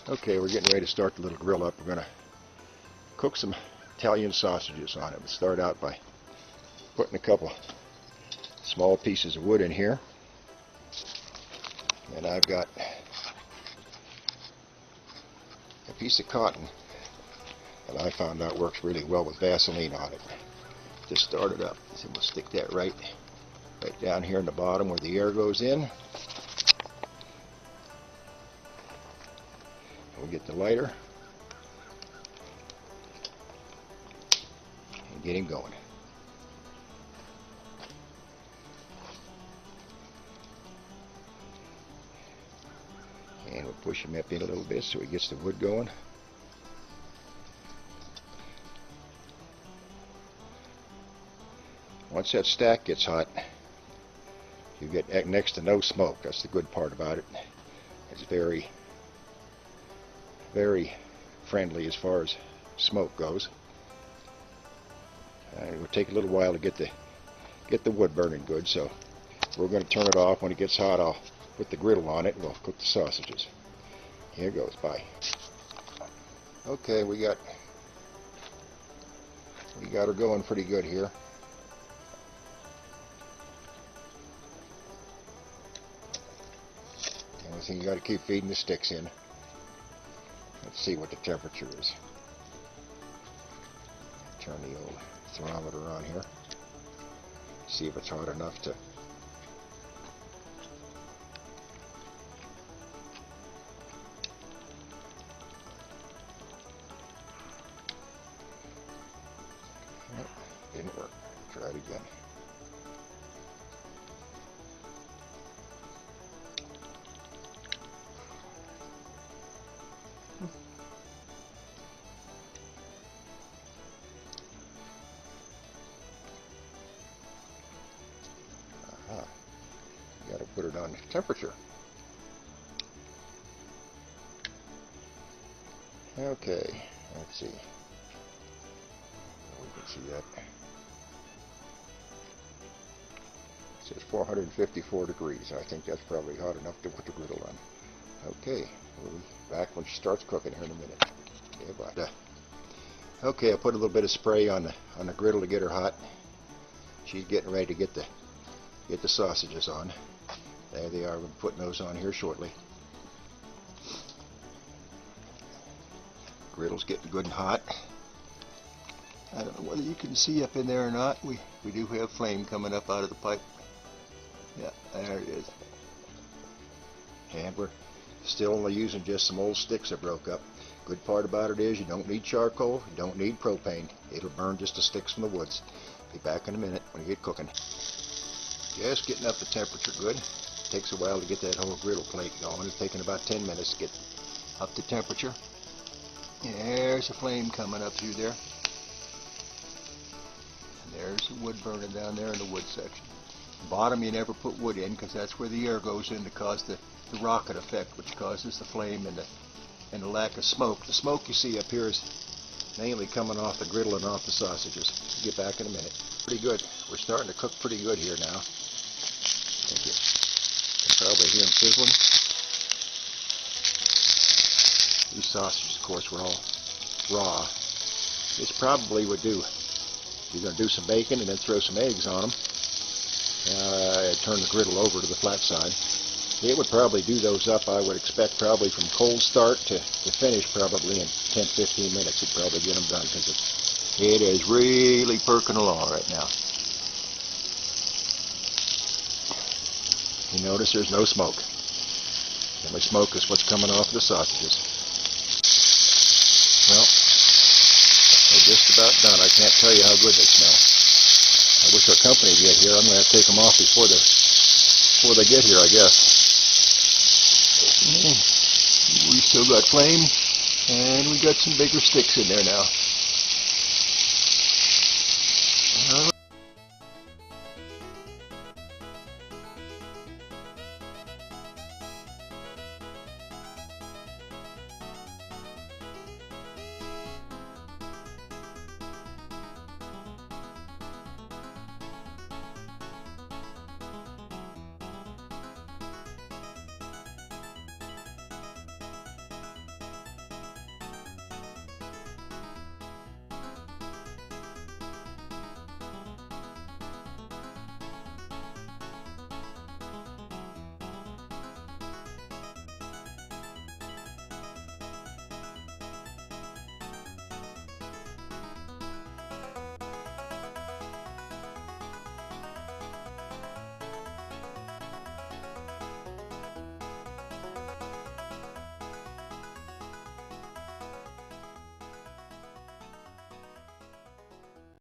Okay, we're getting ready to start the little grill up. We're going to cook some Italian sausages on it. We'll start out by putting a couple small pieces of wood in here. And I've got a piece of cotton that I found out works really well with Vaseline on it. Just start it up. So we'll stick that right down here in the bottom where the air goes in. We'll get the lighter and get him going. And we'll push him up in a little bit so he gets the wood going. Once that stack gets hot, you get next to no smoke. That's the good part about it. It's very, very friendly as far as smoke goes. It will take a little while to get the wood burning good, so we're going to turn it off. When it gets hot, I'll put the griddle on it and we'll cook the sausages. Here goes. Bye. Okay, we got her going pretty good here. The only thing, you got to keep feeding the sticks in. Let's see what the temperature is. Turn the old thermometer on here. See if it's hot enough to. Nope, didn't work. Try it again. You got to put it on temperature. Okay, let's see. We can see that. It says 454 degrees. I think that's probably hot enough to put the griddle on. Okay, we'll be back when she starts cooking here in a minute. Okay, bye. Okay, I put a little bit of spray on the griddle to get her hot. She's getting ready to get the sausages on. There they are. We're putting those on here shortly. Griddle's getting good and hot. I don't know whether you can see up in there or not. We do have flame coming up out of the pipe. Yeah, there it is. And we're still only using just some old sticks that broke up. Good part about it is you don't need charcoal, you don't need propane. It'll burn just the sticks from the woods. Be back in a minute when you get cooking. Just getting up the temperature good. Takes a while to get that whole griddle plate going. It's taking about 10 minutes to get up the temperature. There's a flame coming up through there. And there's the wood burning down there in the wood section. The bottom you never put wood in because that's where the air goes in to cause the rocket effect, which causes the flame and the lack of smoke. The smoke you see up here is mainly coming off the griddle and off the sausages. Get back in a minute. Pretty good. We're starting to cook pretty good here now. Thank you. You can probably hear them sizzling. These sausages, of course, were all raw. This probably would do. You're going to do some bacon and then throw some eggs on them. Turn the griddle over to the flat side. It would probably do those up, I would expect, probably from cold start to finish, probably in 10-15 minutes. It'd probably get them done because it is really perking along right now. You notice there's no smoke. The only smoke is what's coming off of the sausages. Well, they're just about done. I can't tell you how good they smell. I wish our company would get here. I'm going to have to take them off before they get here, I guess. We still got flame, and we got some bigger sticks in there now.